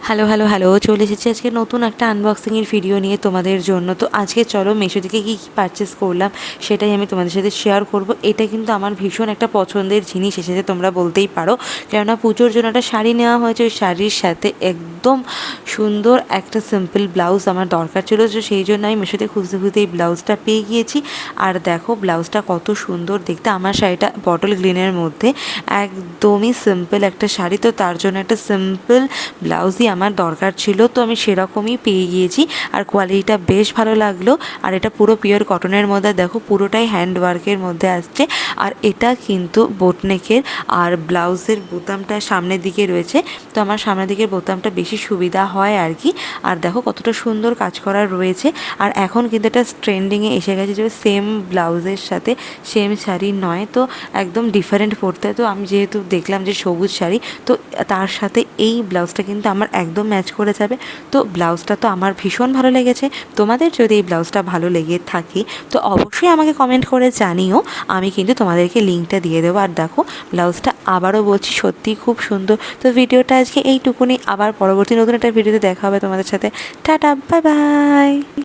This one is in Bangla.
হ্যালো হ্যালো হ্যালো, চলে এসেছি আজকে নতুন একটা আনবক্সিংয়ের ভিডিও নিয়ে তোমাদের জন্য। তো আজকে চলো মিশো থেকে কী কী পারচেস করলাম সেটাই আমি তোমাদের সাথে শেয়ার করব। এটা কিন্তু আমার ভীষণ একটা পছন্দের জিনিস এসেছে, তোমরা বলতেই পারো। কেননা পুজোর জন্য একটা শাড়ি নেওয়া হয়েছে, ওই শাড়ির সাথে একদম সুন্দর একটা সিম্পল ব্লাউজ আমার দরকার ছিল। তো সেই জন্য আমি মিশোতে খুঁজতে খুঁজতে এই ব্লাউজটা পেয়ে গিয়েছি। আর দেখো ব্লাউজটা কত সুন্দর দেখতে। আমার শাড়িটা বটল গ্রিনের মধ্যে, একদমই সিম্পল একটা শাড়ি, তো তার জন্য একটা সিম্পল ব্লাউজই আমার দরকার ছিল। তো আমি সেরকমই পেয়ে গিয়েছি, আর কোয়ালিটিটা বেশ ভালো লাগলো। আর এটা পুরো পিওর কটনের মধ্যে, দেখো পুরোটাই হ্যান্ড ওয়ার্কের মধ্যে আসছে। আর এটা কিন্তু বোটনেকের, আর ব্লাউজের বোতামটা সামনের দিকে রয়েছে। তো আমার সামনের দিকের বোতামটা বেশি সুবিধা হয় আর কি। আর দেখো কতটা সুন্দর কাজ করা রয়েছে। আর এখন কিন্তু এটা ট্রেন্ডিংয়ে এসে গেছে যে সেম ব্লাউজের সাথে সেম শাড়ি নয়, তো একদম ডিফারেন্ট পরতে। তো আমি যেহেতু দেখলাম যে সবুজ শাড়ি, তো তার সাথে এই ব্লাউজটা কিন্তু আমার একদম ম্যাচ করে যাবে। তো ব্লাউজটা তো আমার ভীষণ ভালো লেগেছে। তোমাদের যদি এই ব্লাউজটা ভালো লেগে থাকে তো অবশ্যই আমাকে কমেন্ট করে জানিও, আমি কিন্তু তোমাদেরকে লিঙ্কটা দিয়ে দেবো। আর দেখো ব্লাউজটা আবারও বলছি সত্যিই খুব সুন্দর। তো ভিডিওটা আজকে এইটুকুনি, আবার পরবর্তী নতুন একটা ভিডিওতে দেখা হবে তোমাদের সাথে। Tata, bye bye.